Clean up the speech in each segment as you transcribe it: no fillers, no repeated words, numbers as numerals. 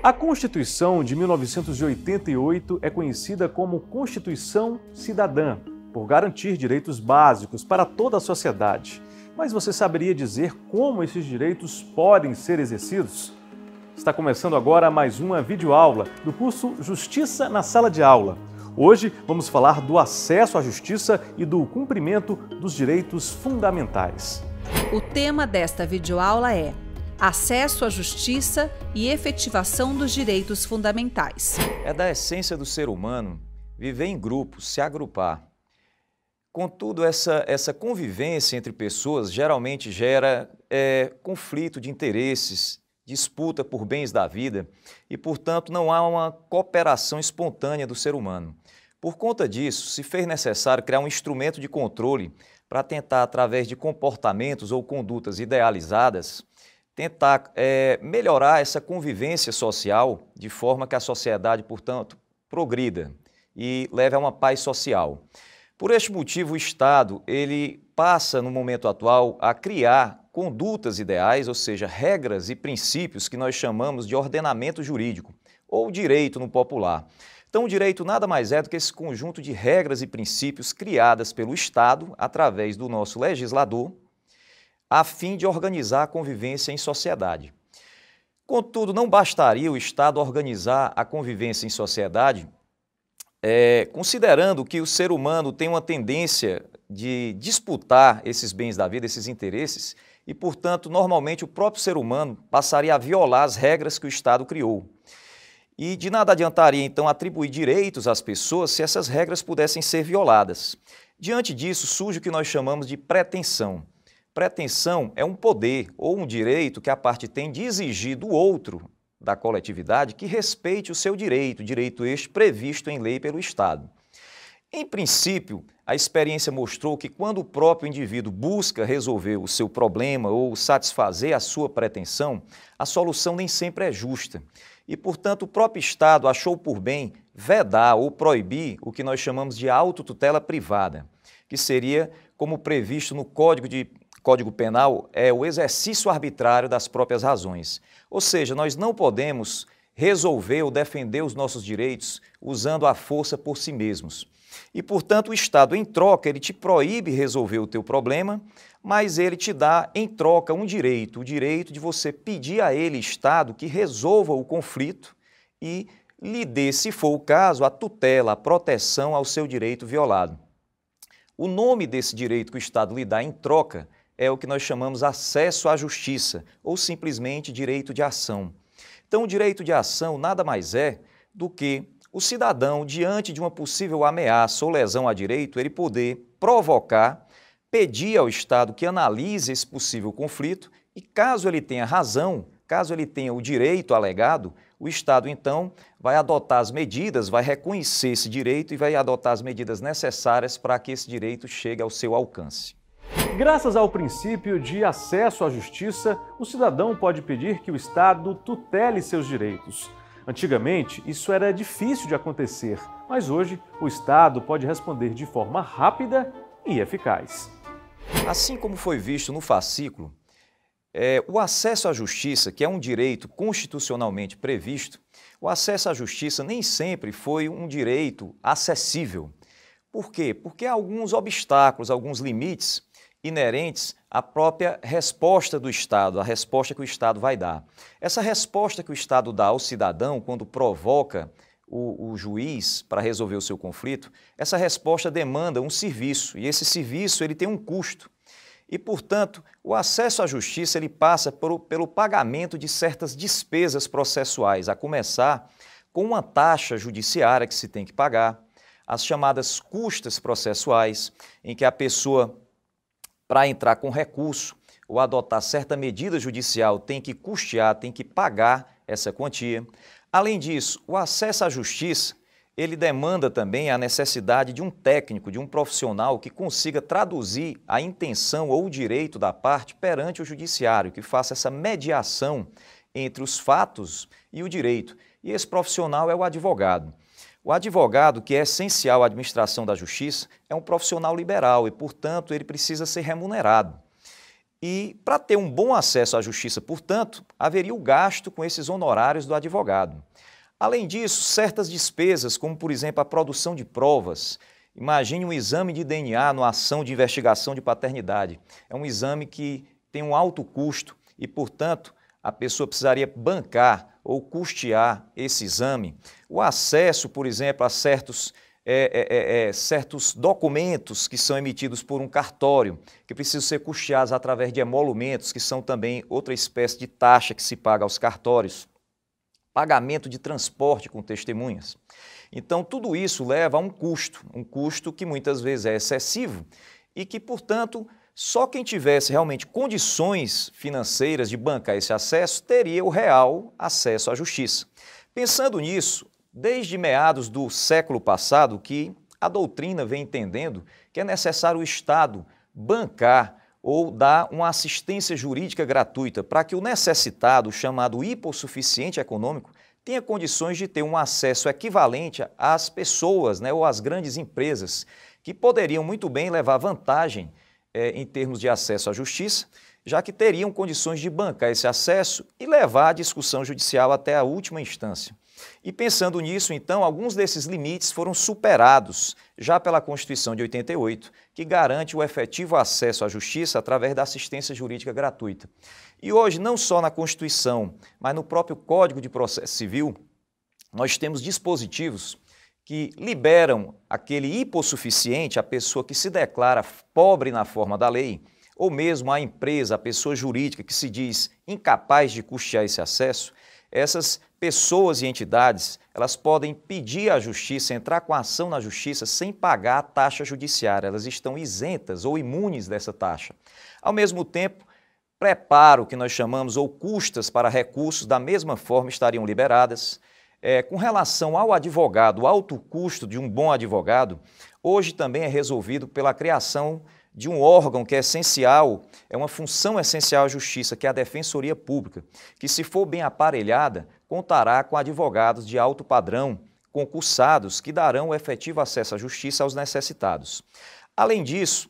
A Constituição de 1988 é conhecida como Constituição Cidadã, por garantir direitos básicos para toda a sociedade. Mas você saberia dizer como esses direitos podem ser exercidos? Está começando agora mais uma videoaula do curso Justiça na Sala de Aula. Hoje vamos falar do acesso à justiça e do cumprimento dos direitos fundamentais. O tema desta videoaula é Acesso à Justiça e Efetivação dos Direitos Fundamentais. É da essência do ser humano viver em grupos, se agrupar. Contudo, essa convivência entre pessoas geralmente gera conflito de interesses, disputa por bens da vida e, portanto, não há uma cooperação espontânea do ser humano. Por conta disso, se fez necessário criar um instrumento de controle para tentar, através de comportamentos ou condutas idealizadas, tentar melhorar essa convivência social de forma que a sociedade, portanto, progrida e leve a uma paz social. Por este motivo, o Estado ele passa, no momento atual, a criar condutas ideais, ou seja, regras e princípios que nós chamamos de ordenamento jurídico, ou direito no popular. Então, o direito nada mais é do que esse conjunto de regras e princípios criadas pelo Estado, através do nosso legislador, a fim de organizar a convivência em sociedade. Contudo, não bastaria o Estado organizar a convivência em sociedade, considerando que o ser humano tem uma tendência de disputar esses bens da vida, esses interesses, e, portanto, normalmente o próprio ser humano passaria a violar as regras que o Estado criou. E de nada adiantaria, então, atribuir direitos às pessoas se essas regras pudessem ser violadas. Diante disso, surge o que nós chamamos de pretensão. Pretensão é um poder ou um direito que a parte tem de exigir do outro, da coletividade, que respeite o seu direito, direito este previsto em lei pelo Estado. Em princípio, a experiência mostrou que quando o próprio indivíduo busca resolver o seu problema ou satisfazer a sua pretensão, a solução nem sempre é justa. E, portanto, o próprio Estado achou por bem vedar ou proibir o que nós chamamos de autotutela privada, que seria, como previsto no Código Penal, o exercício arbitrário das próprias razões. Ou seja, nós não podemos resolver ou defender os nossos direitos usando a força por si mesmos. E, portanto, o Estado, em troca, ele te proíbe resolver o teu problema, mas ele te dá, em troca, um direito, o direito de você pedir a ele, Estado, que resolva o conflito e lhe dê, se for o caso, a tutela, a proteção ao seu direito violado. O nome desse direito que o Estado lhe dá em troca é o que nós chamamos acesso à justiça, ou simplesmente direito de ação. Então, o direito de ação nada mais é do que o cidadão, diante de uma possível ameaça ou lesão a direito, ele poder provocar, pedir ao Estado que analise esse possível conflito e, caso ele tenha razão, caso ele tenha o direito alegado, o Estado, então, vai adotar as medidas, vai reconhecer esse direito e vai adotar as medidas necessárias para que esse direito chegue ao seu alcance. Graças ao princípio de acesso à justiça, o cidadão pode pedir que o Estado tutele seus direitos. Antigamente, isso era difícil de acontecer, mas hoje o Estado pode responder de forma rápida e eficaz. Assim como foi visto no fascículo, o acesso à justiça, que é um direito constitucionalmente previsto, o acesso à justiça nem sempre foi um direito acessível. Por quê? Porque há alguns obstáculos, alguns limites inerentes à própria resposta do Estado, a resposta que o Estado vai dar. Essa resposta que o Estado dá ao cidadão quando provoca o juiz para resolver o seu conflito, essa resposta demanda um serviço e esse serviço ele tem um custo. E, portanto, o acesso à justiça ele passa pelo pagamento de certas despesas processuais, a começar com uma taxa judiciária que se tem que pagar, as chamadas custas processuais, em que a pessoa, para entrar com recurso ou adotar certa medida judicial, tem que custear, tem que pagar essa quantia. Além disso, o acesso à justiça, ele demanda também a necessidade de um técnico, de um profissional que consiga traduzir a intenção ou o direito da parte perante o judiciário, que faça essa mediação entre os fatos e o direito. E esse profissional é o advogado. O advogado, que é essencial à administração da justiça, é um profissional liberal e, portanto, ele precisa ser remunerado. E para ter um bom acesso à justiça, portanto, haveria o gasto com esses honorários do advogado. Além disso, certas despesas, como por exemplo a produção de provas. Imagine um exame de DNA numa ação de investigação de paternidade. É um exame que tem um alto custo e, portanto, a pessoa precisaria bancar ou custear esse exame. O acesso, por exemplo, a certos documentos que são emitidos por um cartório, que precisam ser custeados através de emolumentos, que são também outra espécie de taxa que se paga aos cartórios. Pagamento de transporte com testemunhas. Então, tudo isso leva a um custo que muitas vezes é excessivo e que, portanto, só quem tivesse realmente condições financeiras de bancar esse acesso teria o real acesso à justiça. Pensando nisso, desde meados do século passado, que a doutrina vem entendendo que é necessário o Estado bancar ou dar uma assistência jurídica gratuita para que o necessitado, chamado hipossuficiente econômico, tenha condições de ter um acesso equivalente às pessoas, né, ou às grandes empresas, que poderiam muito bem levar vantagem em termos de acesso à justiça, já que teriam condições de bancar esse acesso e levar a discussão judicial até a última instância. E pensando nisso, então, alguns desses limites foram superados já pela Constituição de 88, que garante o efetivo acesso à justiça através da assistência jurídica gratuita. E hoje, não só na Constituição, mas no próprio Código de Processo Civil, nós temos dispositivos que liberam aquele hipossuficiente, a pessoa que se declara pobre na forma da lei, ou mesmo a empresa, a pessoa jurídica que se diz incapaz de custear esse acesso. Essas pessoas e entidades, elas podem pedir à justiça, entrar com a ação na justiça sem pagar a taxa judiciária. Elas estão isentas ou imunes dessa taxa. Ao mesmo tempo, preparo, que nós chamamos, ou custas para recursos, da mesma forma estariam liberadas. Com relação ao advogado, o alto custo de um bom advogado, hoje também é resolvido pela criação de um órgão que é essencial, é uma função essencial à justiça, que é a Defensoria Pública, que, se for bem aparelhada, contará com advogados de alto padrão, concursados, que darão o efetivo acesso à justiça aos necessitados. Além disso,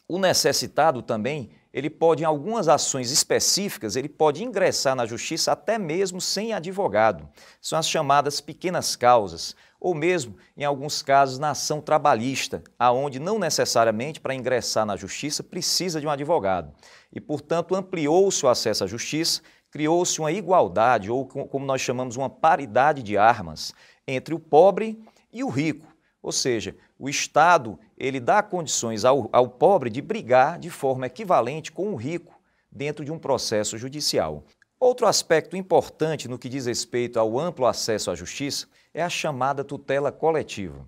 o necessitado também, ele pode, em algumas ações específicas, ele pode ingressar na justiça até mesmo sem advogado. São as chamadas pequenas causas, ou mesmo, em alguns casos, na ação trabalhista, aonde não necessariamente para ingressar na justiça precisa de um advogado. E, portanto, ampliou-se o acesso à justiça, criou-se uma igualdade, ou como nós chamamos, uma paridade de armas entre o pobre e o rico. Ou seja, o Estado ele dá condições ao pobre de brigar de forma equivalente com o rico dentro de um processo judicial. Outro aspecto importante no que diz respeito ao amplo acesso à justiça é a chamada tutela coletiva.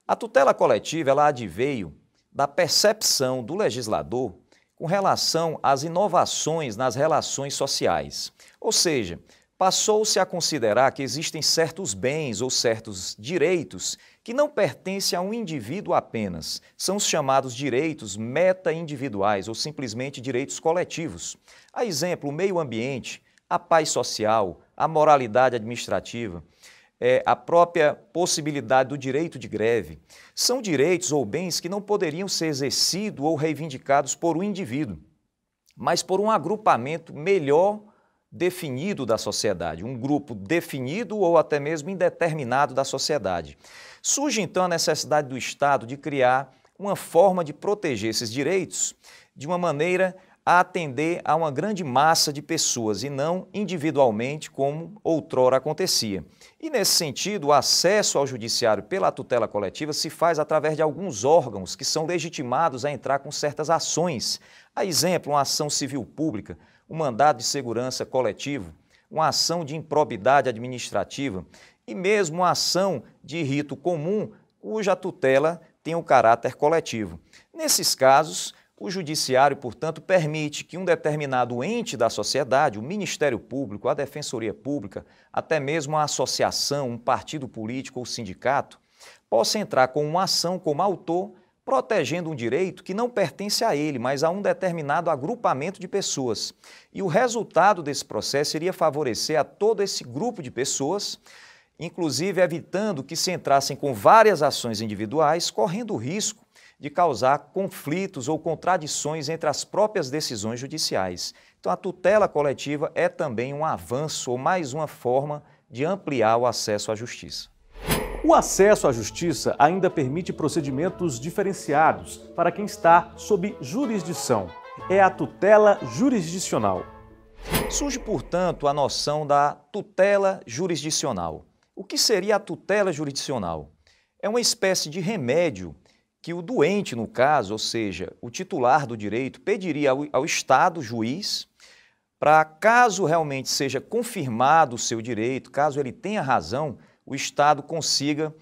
A tutela coletiva ela adveio da percepção do legislador com relação às inovações nas relações sociais. Ou seja, passou-se a considerar que existem certos bens ou certos direitos que não pertencem a um indivíduo apenas. São os chamados direitos meta-individuais ou simplesmente direitos coletivos. A exemplo, o meio ambiente, a paz social, a moralidade administrativa, a própria possibilidade do direito de greve. São direitos ou bens que não poderiam ser exercidos ou reivindicados por um indivíduo, mas por um agrupamento melhor definido da sociedade, um grupo definido ou até mesmo indeterminado da sociedade. Surge então a necessidade do Estado de criar uma forma de proteger esses direitos de uma maneira a atender a uma grande massa de pessoas e não individualmente como outrora acontecia. E nesse sentido, o acesso ao judiciário pela tutela coletiva se faz através de alguns órgãos que são legitimados a entrar com certas ações. A exemplo, uma ação civil pública, um mandado de segurança coletivo, uma ação de improbidade administrativa e mesmo uma ação de rito comum cuja tutela tem um caráter coletivo. Nesses casos, o judiciário, portanto, permite que um determinado ente da sociedade, o Ministério Público, a Defensoria Pública, até mesmo a associação, um partido político ou sindicato, possa entrar com uma ação como autor, protegendo um direito que não pertence a ele, mas a um determinado agrupamento de pessoas. E o resultado desse processo iria favorecer a todo esse grupo de pessoas, inclusive evitando que se entrassem com várias ações individuais, correndo o risco de causar conflitos ou contradições entre as próprias decisões judiciais. Então, a tutela coletiva é também um avanço ou mais uma forma de ampliar o acesso à justiça. O acesso à justiça ainda permite procedimentos diferenciados para quem está sob jurisdição. É a tutela jurisdicional. Surge, portanto, a noção da tutela jurisdicional. O que seria a tutela jurisdicional? É uma espécie de remédio que o doente, no caso, ou seja, o titular do direito, pediria ao Estado, juiz, para, caso realmente seja confirmado o seu direito, caso ele tenha razão, o Estado consiga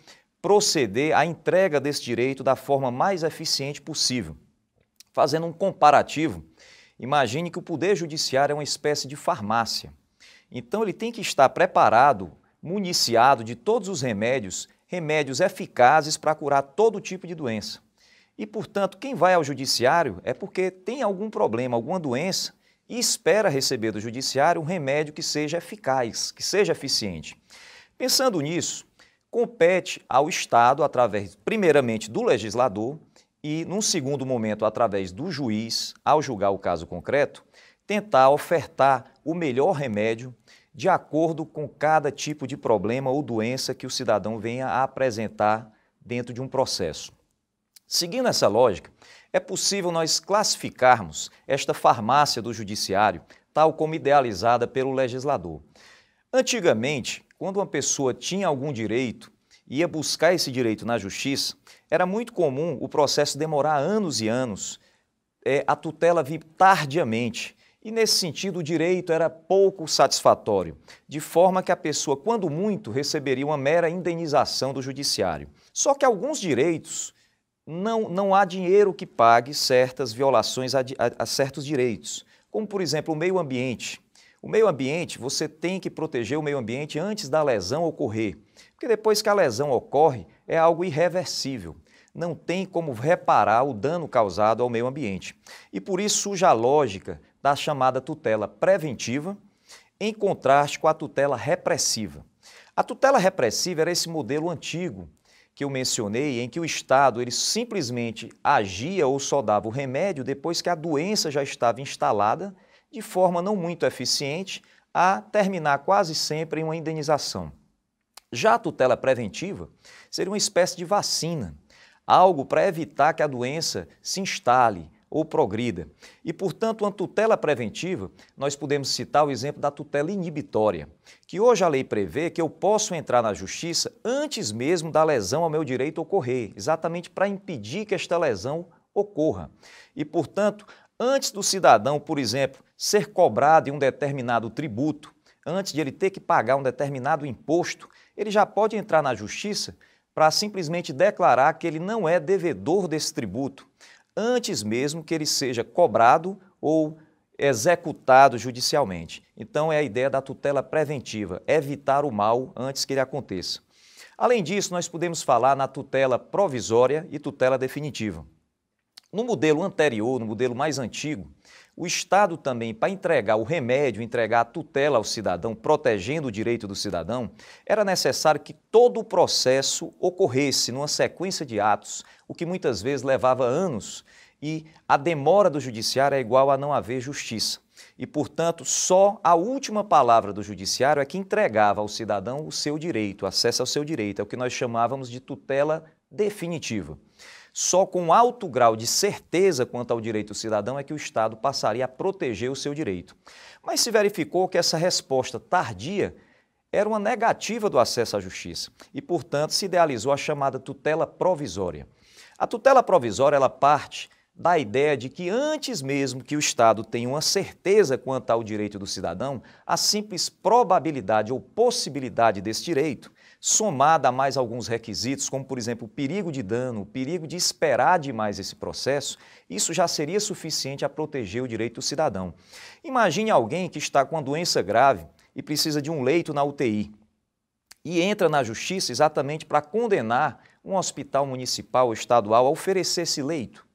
proceder à entrega desse direito da forma mais eficiente possível. Fazendo um comparativo, imagine que o Poder Judiciário é uma espécie de farmácia. Então, ele tem que estar preparado, municiado de todos os remédios eficazes para curar todo tipo de doença. E, portanto, quem vai ao judiciário é porque tem algum problema, alguma doença e espera receber do judiciário um remédio que seja eficaz, que seja eficiente. Pensando nisso, compete ao Estado, através, primeiramente, do legislador e, num segundo momento, através do juiz, ao julgar o caso concreto, tentar ofertar o melhor remédio de acordo com cada tipo de problema ou doença que o cidadão venha a apresentar dentro de um processo. Seguindo essa lógica, é possível nós classificarmos esta farmácia do judiciário, tal como idealizada pelo legislador. Antigamente, quando uma pessoa tinha algum direito e ia buscar esse direito na justiça, era muito comum o processo demorar anos e anos, a tutela vir tardiamente. E, nesse sentido, o direito era pouco satisfatório, de forma que a pessoa, quando muito, receberia uma mera indenização do judiciário. Só que alguns direitos, não há dinheiro que pague certas violações a certos direitos, como, por exemplo, o meio ambiente. O meio ambiente, você tem que proteger o meio ambiente antes da lesão ocorrer, porque depois que a lesão ocorre, é algo irreversível. Não tem como reparar o dano causado ao meio ambiente. E por isso surge a lógica da chamada tutela preventiva, em contraste com a tutela repressiva. A tutela repressiva era esse modelo antigo que eu mencionei, em que o Estado ele simplesmente agia ou só dava o remédio depois que a doença já estava instalada, de forma não muito eficiente, a terminar quase sempre em uma indenização. Já a tutela preventiva seria uma espécie de vacina, algo para evitar que a doença se instale ou progrida. E, portanto, uma tutela preventiva, nós podemos citar o exemplo da tutela inibitória, que hoje a lei prevê que eu posso entrar na justiça antes mesmo da lesão ao meu direito ocorrer, exatamente para impedir que esta lesão ocorra. E, portanto, antes do cidadão, por exemplo, ser cobrado em um determinado tributo, antes de ele ter que pagar um determinado imposto, ele já pode entrar na justiça para simplesmente declarar que ele não é devedor desse tributo, antes mesmo que ele seja cobrado ou executado judicialmente. Então, é a ideia da tutela preventiva, evitar o mal antes que ele aconteça. Além disso, nós podemos falar na tutela provisória e tutela definitiva. No modelo anterior, no modelo mais antigo, o Estado também, para entregar o remédio, entregar a tutela ao cidadão, protegendo o direito do cidadão, era necessário que todo o processo ocorresse numa sequência de atos, o que muitas vezes levava anos, e a demora do judiciário é igual a não haver justiça. E, portanto, só a última palavra do judiciário é que entregava ao cidadão o seu direito, acesso ao seu direito, é o que nós chamávamos de tutela definitiva. Só com alto grau de certeza quanto ao direito do cidadão é que o Estado passaria a proteger o seu direito. Mas se verificou que essa resposta tardia era uma negativa do acesso à justiça e, portanto, se idealizou a chamada tutela provisória. A tutela provisória ela parte da ideia de que antes mesmo que o Estado tenha uma certeza quanto ao direito do cidadão, a simples probabilidade ou possibilidade desse direito, somada a mais alguns requisitos, como, por exemplo, o perigo de dano, o perigo de esperar demais esse processo, isso já seria suficiente a proteger o direito do cidadão. Imagine alguém que está com uma doença grave e precisa de um leito na UTI e entra na justiça exatamente para condenar um hospital municipal ou estadual a oferecer esse leito.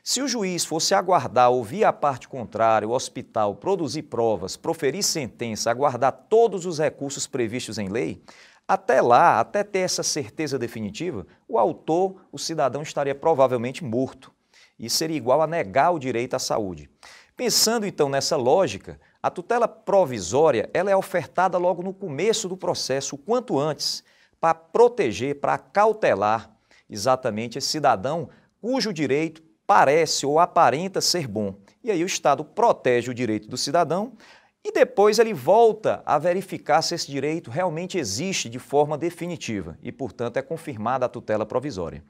Se o juiz fosse aguardar, ouvir a parte contrária, o hospital produzir provas, proferir sentença, aguardar todos os recursos previstos em lei, Até lá, até ter essa certeza definitiva, o autor, o cidadão, estaria provavelmente morto. E seria igual a negar o direito à saúde. Pensando então nessa lógica, a tutela provisória ela é ofertada logo no começo do processo, o quanto antes, para proteger, para cautelar exatamente esse cidadão cujo direito parece ou aparenta ser bom. E aí o Estado protege o direito do cidadão e depois ele volta a verificar se esse direito realmente existe de forma definitiva e, portanto, é confirmada a tutela provisória.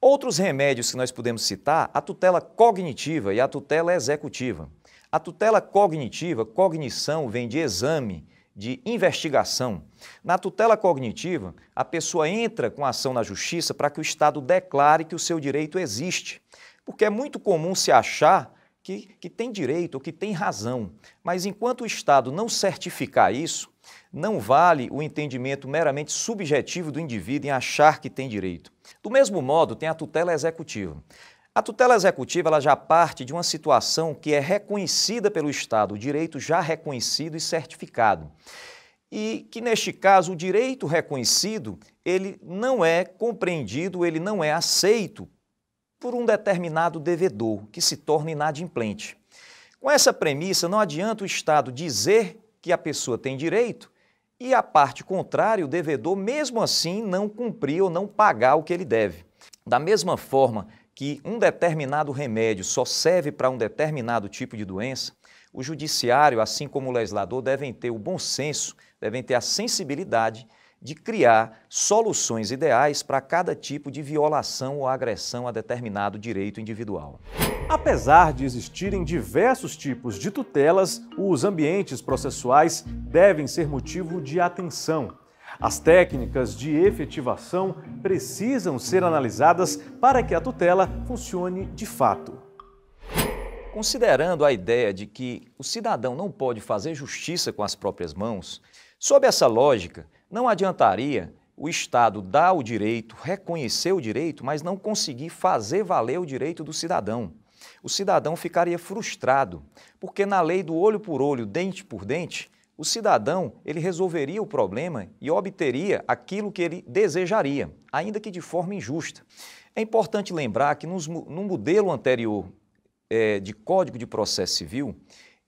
Outros remédios que nós podemos citar, a tutela cognitiva e a tutela executiva. A tutela cognitiva, cognição vem de exame, de investigação. Na tutela cognitiva, a pessoa entra com ação na justiça para que o Estado declare que o seu direito existe, porque é muito comum se achar que tem direito ou que tem razão, mas enquanto o Estado não certificar isso, não vale o entendimento meramente subjetivo do indivíduo em achar que tem direito. Do mesmo modo, tem a tutela executiva. A tutela executiva ela já parte de uma situação que é reconhecida pelo Estado, o direito já reconhecido e certificado. E que, neste caso, o direito reconhecido, ele não é compreendido, ele não é aceito por um determinado devedor, que se torna inadimplente. Com essa premissa, não adianta o Estado dizer que a pessoa tem direito e a parte contrária, o devedor, mesmo assim, não cumprir ou não pagar o que ele deve. Da mesma forma que um determinado remédio só serve para um determinado tipo de doença, o judiciário, assim como o legislador, devem ter o bom senso, devem ter a sensibilidade de criar soluções ideais para cada tipo de violação ou agressão a determinado direito individual. Apesar de existirem diversos tipos de tutelas, os ambientes processuais devem ser motivo de atenção. As técnicas de efetivação precisam ser analisadas para que a tutela funcione de fato. Considerando a ideia de que o cidadão não pode fazer justiça com as próprias mãos, sob essa lógica, não adiantaria o Estado dar o direito, reconhecer o direito, mas não conseguir fazer valer o direito do cidadão. O cidadão ficaria frustrado, porque na lei do olho por olho, dente por dente, o cidadão ele resolveria o problema e obteria aquilo que ele desejaria, ainda que de forma injusta. É importante lembrar que no modelo anterior de Código de Processo Civil,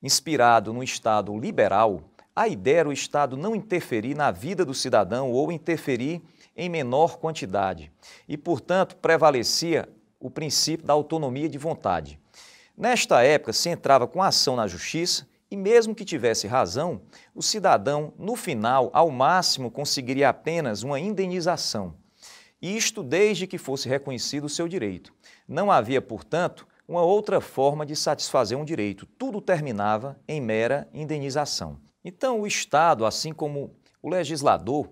inspirado no Estado liberal, a ideia era o Estado não interferir na vida do cidadão ou interferir em menor quantidade e, portanto, prevalecia o princípio da autonomia de vontade. Nesta época, se entrava com ação na justiça e, mesmo que tivesse razão, o cidadão, no final, ao máximo, conseguiria apenas uma indenização. Isto desde que fosse reconhecido o seu direito. Não havia, portanto, uma outra forma de satisfazer um direito. Tudo terminava em mera indenização. Então, o Estado, assim como o legislador,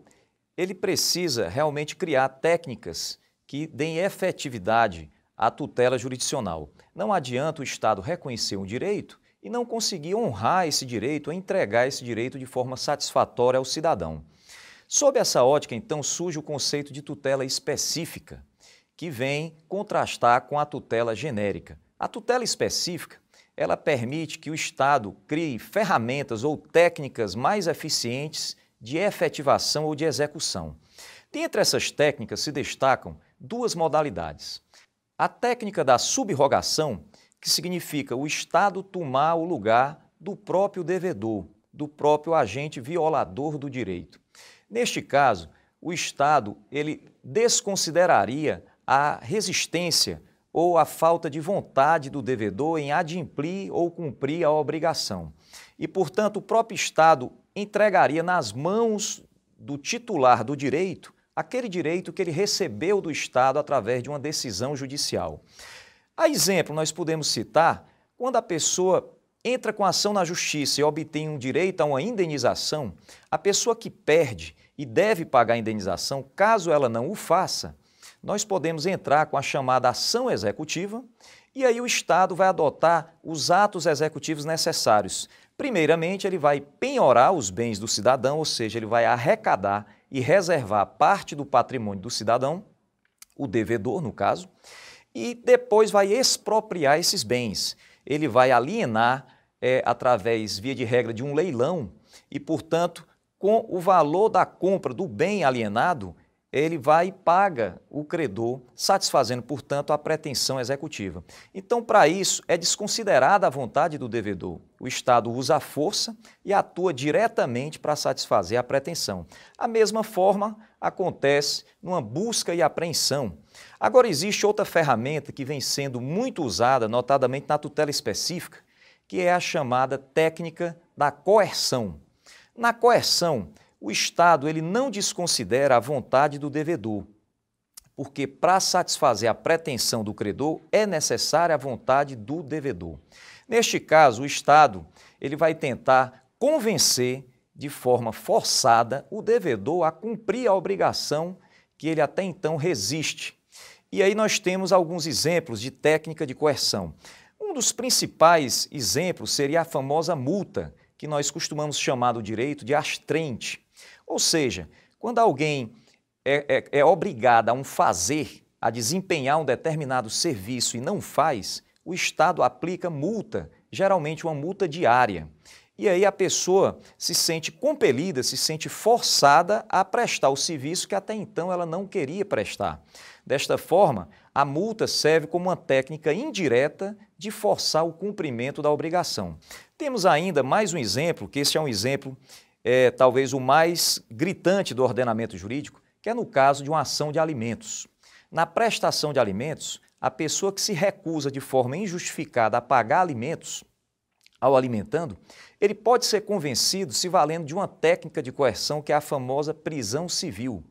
ele precisa realmente criar técnicas que deem efetividade à tutela jurisdicional. Não adianta o Estado reconhecer um direito e não conseguir honrar esse direito, ou entregar esse direito de forma satisfatória ao cidadão. Sob essa ótica, então, surge o conceito de tutela específica, que vem contrastar com a tutela genérica. A tutela específica ela permite que o Estado crie ferramentas ou técnicas mais eficientes de efetivação ou de execução. Dentre essas técnicas se destacam duas modalidades. A técnica da subrogação, que significa o Estado tomar o lugar do próprio devedor, do próprio agente violador do direito. Neste caso, o Estado ele desconsideraria a resistência ou a falta de vontade do devedor em adimplir ou cumprir a obrigação. E, portanto, o próprio Estado entregaria nas mãos do titular do direito aquele direito que ele recebeu do Estado através de uma decisão judicial. A exemplo, nós podemos citar quando a pessoa entra com ação na justiça e obtém um direito a uma indenização, a pessoa que perde e deve pagar a indenização, caso ela não o faça, nós podemos entrar com a chamada ação executiva e aí o Estado vai adotar os atos executivos necessários. Primeiramente, ele vai penhorar os bens do cidadão, ou seja, ele vai arrecadar e reservar parte do patrimônio do cidadão, o devedor no caso, e depois vai expropriar esses bens. Ele vai alienar através, via de regra, de um leilão e, portanto, com o valor da compra do bem alienado, ele vai e paga o credor, satisfazendo, portanto, a pretensão executiva. Então, para isso, é desconsiderada a vontade do devedor. O Estado usa a força e atua diretamente para satisfazer a pretensão. A mesma forma acontece numa busca e apreensão. Agora, existe outra ferramenta que vem sendo muito usada, notadamente na tutela específica, que é a chamada técnica da coerção. Na coerção, o Estado ele não desconsidera a vontade do devedor, porque para satisfazer a pretensão do credor é necessária a vontade do devedor. Neste caso, o Estado ele vai tentar convencer de forma forçada o devedor a cumprir a obrigação que ele até então resiste. E aí nós temos alguns exemplos de técnica de coerção. Um dos principais exemplos seria a famosa multa, que nós costumamos chamar do direito de astrente. Ou seja, quando alguém é obrigado a um fazer, a desempenhar um determinado serviço e não faz, o Estado aplica multa, geralmente uma multa diária. E aí a pessoa se sente compelida, se sente forçada a prestar o serviço que até então ela não queria prestar. Desta forma, a multa serve como uma técnica indireta de forçar o cumprimento da obrigação. Temos ainda mais um exemplo, que esse é um exemplo talvez o mais gritante do ordenamento jurídico, que é no caso de uma ação de alimentos. Na prestação de alimentos, a pessoa que se recusa de forma injustificada a pagar alimentos, ao alimentando, ele pode ser convencido se valendo de uma técnica de coerção que é a famosa prisão civil,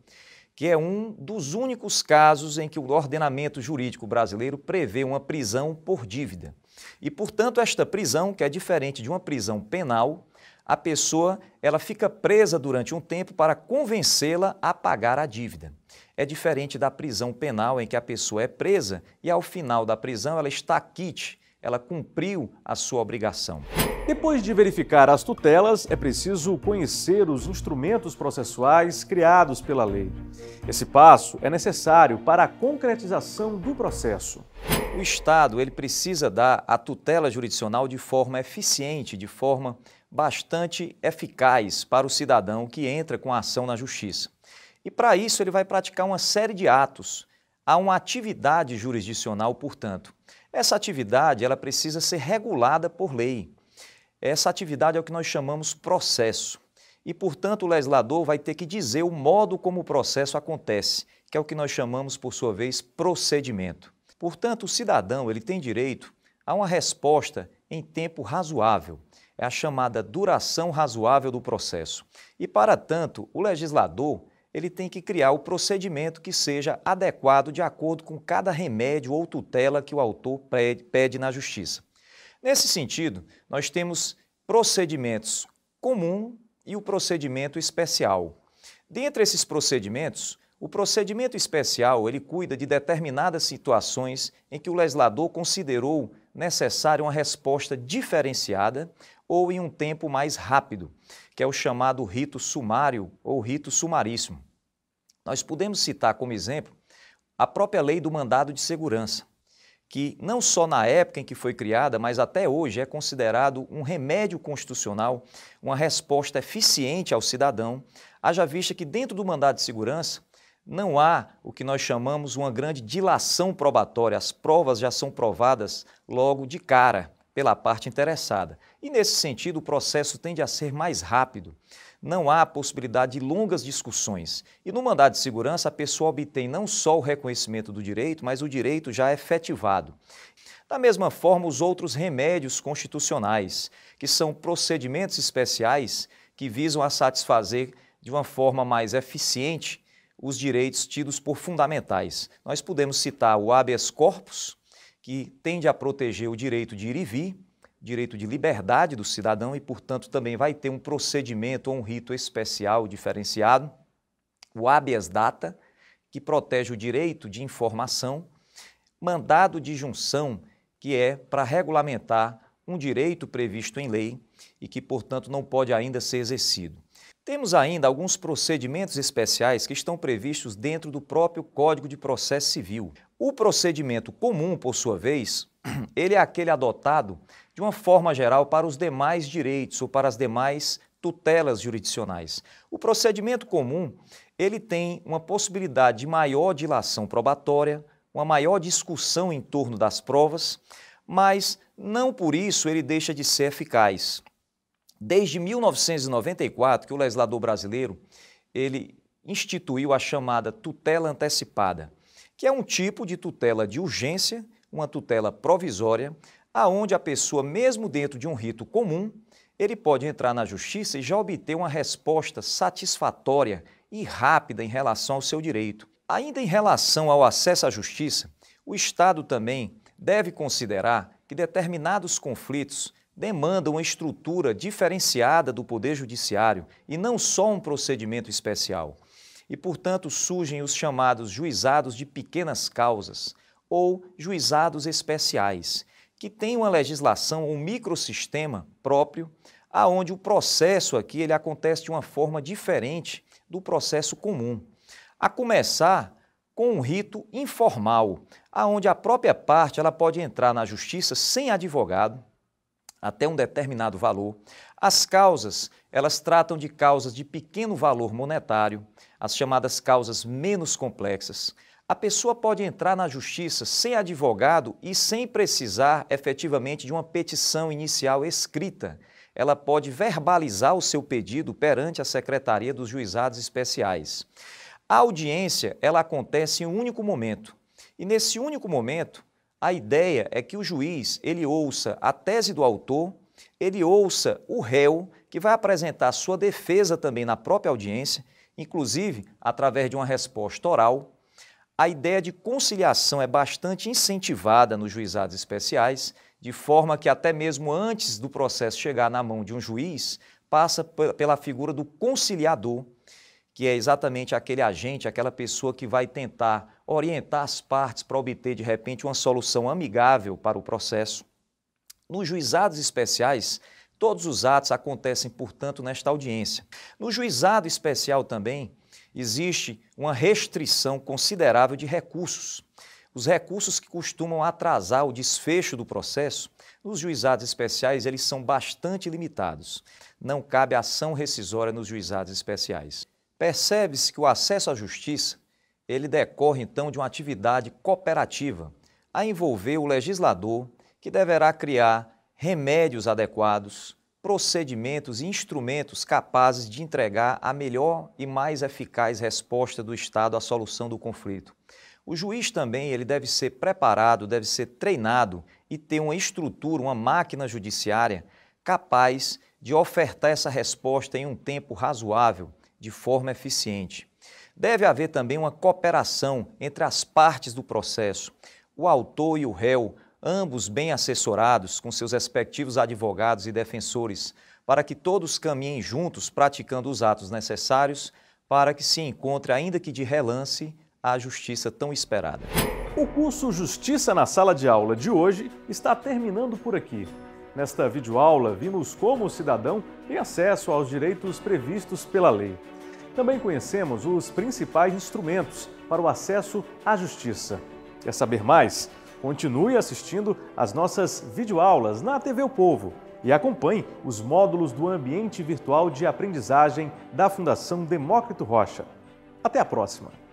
que é um dos únicos casos em que o ordenamento jurídico brasileiro prevê uma prisão por dívida. E, portanto, esta prisão, que é diferente de uma prisão penal, a pessoa ela fica presa durante um tempo para convencê-la a pagar a dívida. É diferente da prisão penal, em que a pessoa é presa e, ao final da prisão, ela está quite, ela cumpriu a sua obrigação. Depois de verificar as tutelas, é preciso conhecer os instrumentos processuais criados pela lei. Esse passo é necessário para a concretização do processo. O Estado ele precisa dar a tutela jurisdicional de forma eficiente, de forma bastante eficaz para o cidadão que entra com a ação na justiça. E para isso ele vai praticar uma série de atos. Há uma atividade jurisdicional, portanto. Essa atividade ela precisa ser regulada por lei. Essa atividade é o que nós chamamos processo. E, portanto, o legislador vai ter que dizer o modo como o processo acontece, que é o que nós chamamos, por sua vez, procedimento. Portanto, o cidadão ele tem direito a uma resposta em tempo razoável. É a chamada duração razoável do processo. E, para tanto, o legislador ele tem que criar o procedimento que seja adequado de acordo com cada remédio ou tutela que o autor pede na Justiça. Nesse sentido, nós temos procedimentos comum e o procedimento especial. Dentre esses procedimentos, o procedimento especial ele cuida de determinadas situações em que o legislador considerou necessária uma resposta diferenciada ou em um tempo mais rápido, que é o chamado rito sumário ou rito sumaríssimo. Nós podemos citar como exemplo a própria lei do mandado de segurança, que não só na época em que foi criada, mas até hoje é considerado um remédio constitucional, uma resposta eficiente ao cidadão, haja vista que dentro do mandado de segurança não há o que nós chamamos uma grande dilação probatória, as provas já são provadas logo de cara pela parte interessada. E nesse sentido o processo tende a ser mais rápido. Não há possibilidade de longas discussões. E no mandado de segurança, a pessoa obtém não só o reconhecimento do direito, mas o direito já é efetivado. Da mesma forma, os outros remédios constitucionais, que são procedimentos especiais que visam a satisfazer de uma forma mais eficiente os direitos tidos por fundamentais. Nós podemos citar o habeas corpus, que tende a proteger o direito de ir e vir, direito de liberdade do cidadão e, portanto, também vai ter um procedimento ou um rito especial diferenciado. O habeas data, que protege o direito de informação. Mandado de junção, que é para regulamentar um direito previsto em lei e que, portanto, não pode ainda ser exercido. Temos ainda alguns procedimentos especiais que estão previstos dentro do próprio Código de Processo Civil. O procedimento comum, por sua vez, ele é aquele adotado de uma forma geral para os demais direitos ou para as demais tutelas jurisdicionais. O procedimento comum, ele tem uma possibilidade de maior dilação probatória, uma maior discussão em torno das provas, mas não por isso ele deixa de ser eficaz. Desde 1994, que o legislador brasileiro ele instituiu a chamada tutela antecipada, que é um tipo de tutela de urgência, uma tutela provisória, aonde a pessoa, mesmo dentro de um rito comum, ele pode entrar na justiça e já obter uma resposta satisfatória e rápida em relação ao seu direito. Ainda em relação ao acesso à justiça, o Estado também deve considerar que determinados conflitos demandam uma estrutura diferenciada do Poder Judiciário e não só um procedimento especial. E, portanto, surgem os chamados juizados de pequenas causas ou juizados especiais, que têm uma legislação, um microsistema próprio, aonde o processo aqui ele acontece de uma forma diferente do processo comum. A começar com um rito informal, aonde a própria parte ela pode entrar na justiça sem advogado, até um determinado valor. As causas, elas tratam de causas de pequeno valor monetário, as chamadas causas menos complexas. A pessoa pode entrar na justiça sem advogado e sem precisar efetivamente de uma petição inicial escrita. Ela pode verbalizar o seu pedido perante a Secretaria dos Juizados Especiais. A audiência, ela acontece em um único momento. E nesse único momento, a ideia é que o juiz, ele ouça a tese do autor, ele ouça o réu, que vai apresentar sua defesa também na própria audiência, inclusive através de uma resposta oral. A ideia de conciliação é bastante incentivada nos juizados especiais, de forma que até mesmo antes do processo chegar na mão de um juiz, passa pela figura do conciliador, que é exatamente aquele agente, aquela pessoa que vai tentar orientar as partes para obter, de repente, uma solução amigável para o processo. Nos juizados especiais, todos os atos acontecem, portanto, nesta audiência. No juizado especial também, existe uma restrição considerável de recursos. Os recursos que costumam atrasar o desfecho do processo, nos juizados especiais, eles são bastante limitados. Não cabe ação rescisória nos juizados especiais. Percebe-se que o acesso à justiça, ele decorre então de uma atividade cooperativa, a envolver o legislador, que deverá criar remédios adequados, procedimentos e instrumentos capazes de entregar a melhor e mais eficaz resposta do Estado à solução do conflito. O juiz também ele deve ser preparado, deve ser treinado e ter uma estrutura, uma máquina judiciária capaz de ofertar essa resposta em um tempo razoável, de forma eficiente. Deve haver também uma cooperação entre as partes do processo, o autor e o réu, ambos bem assessorados com seus respectivos advogados e defensores, para que todos caminhem juntos praticando os atos necessários para que se encontre, ainda que de relance, a justiça tão esperada. O curso Justiça na Sala de Aula de hoje está terminando por aqui. Nesta videoaula, vimos como o cidadão tem acesso aos direitos previstos pela lei. Também conhecemos os principais instrumentos para o acesso à justiça. Quer saber mais? Continue assistindo às nossas videoaulas na TV O Povo e acompanhe os módulos do ambiente virtual de aprendizagem da Fundação Demócrito Rocha. Até a próxima!